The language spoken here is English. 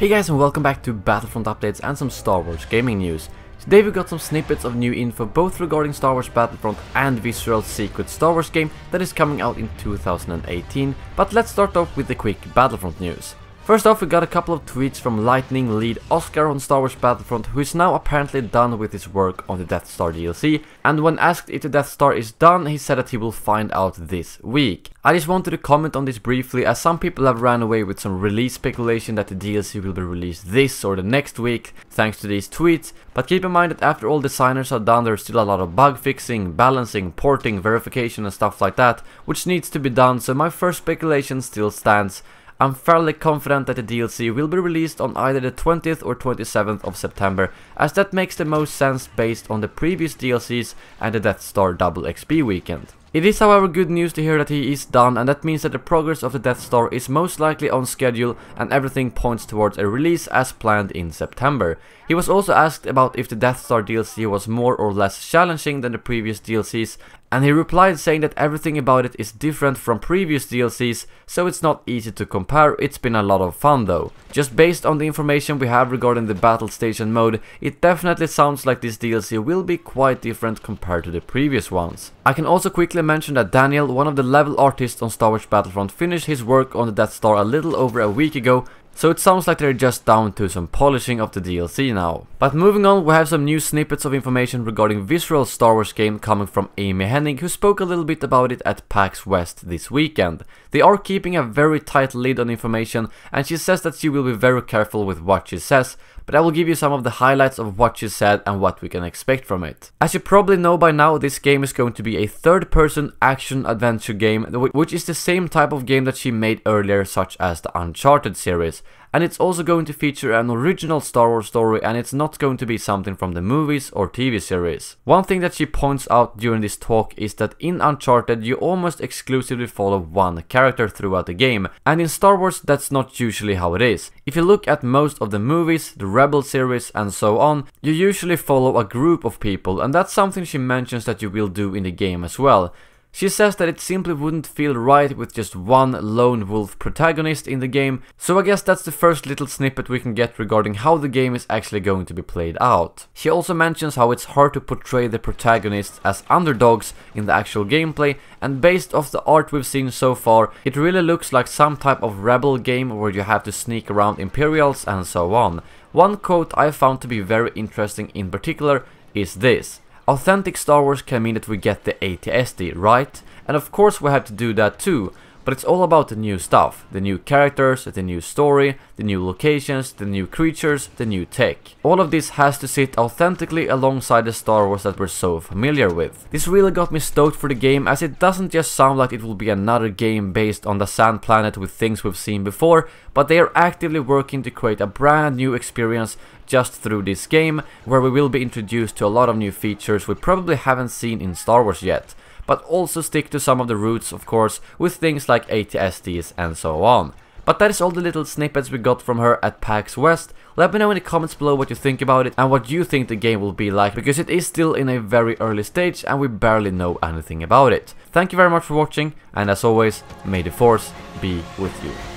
Hey guys, and welcome back to Battlefront updates and some Star Wars gaming news. Today we got some snippets of new info both regarding Star Wars Battlefront and Visceral's secret Star Wars game that is coming out in 2018, but let's start off with the quick Battlefront news. First off, we got a couple of tweets from Lightning lead Oscar on Star Wars Battlefront, who is now apparently done with his work on the Death Star DLC, and when asked if the Death Star is done, he said that he will find out this week. I just wanted to comment on this briefly, as some people have ran away with some release speculation that the DLC will be released this or the next week, thanks to these tweets, but keep in mind that after all designers are done, there's still a lot of bug fixing, balancing, porting, verification and stuff like that, which needs to be done, so my first speculation still stands. I'm fairly confident that the DLC will be released on either the 20th or 27th of September, as that makes the most sense based on the previous DLCs and the Death Star Double XP weekend. It is however good news to hear that he is done, and that means that the progress of the Death Star is most likely on schedule and everything points towards a release as planned in September. He was also asked about if the Death Star DLC was more or less challenging than the previous DLCs, and he replied saying that everything about it is different from previous DLCs, so it's not easy to compare. It's been a lot of fun though. Just based on the information we have regarding the battle station mode, it definitely sounds like this DLC will be quite different compared to the previous ones. I can also quickly mention that Daniel, one of the level artists on Star Wars Battlefront, finished his work on the Death Star a little over a week ago, so it sounds like they're just down to some polishing of the DLC now. But moving on, we have some new snippets of information regarding Visceral's Star Wars game coming from Amy Hennig, who spoke a little bit about it at PAX West this weekend. They are keeping a very tight lid on information, and she says that she will be very careful with what she says, but I will give you some of the highlights of what she said and what we can expect from it. As you probably know by now, this game is going to be a third-person action-adventure game, which is the same type of game that she made earlier, such as the Uncharted series. And it's also going to feature an original Star Wars story, and it's not going to be something from the movies or TV series. One thing that she points out during this talk is that in Uncharted you almost exclusively follow one character throughout the game, and in Star Wars that's not usually how it is. If you look at most of the movies, the Rebel series and so on, you usually follow a group of people, and that's something she mentions that you will do in the game as well. She says that it simply wouldn't feel right with just one lone wolf protagonist in the game, so I guess that's the first little snippet we can get regarding how the game is actually going to be played out. She also mentions how it's hard to portray the protagonists as underdogs in the actual gameplay, and based off the art we've seen so far, it really looks like some type of rebel game where you have to sneak around Imperials and so on. One quote I found to be very interesting in particular is this: "Authentic Star Wars can mean that we get the AT-ST, right? And of course we have to do that too, but it's all about the new stuff, the new characters, the new story, the new locations, the new creatures, the new tech. All of this has to sit authentically alongside the Star Wars that we're so familiar with." This really got me stoked for the game, as it doesn't just sound like it will be another game based on the Sand Planet with things we've seen before, but they are actively working to create a brand new experience just through this game, where we will be introduced to a lot of new features we probably haven't seen in Star Wars yet, but also stick to some of the roots, of course, with things like AT-STs and so on. But that is all the little snippets we got from her at PAX West. Let me know in the comments below what you think about it and what you think the game will be like, because it is still in a very early stage and we barely know anything about it. Thank you very much for watching, and as always, may the Force be with you.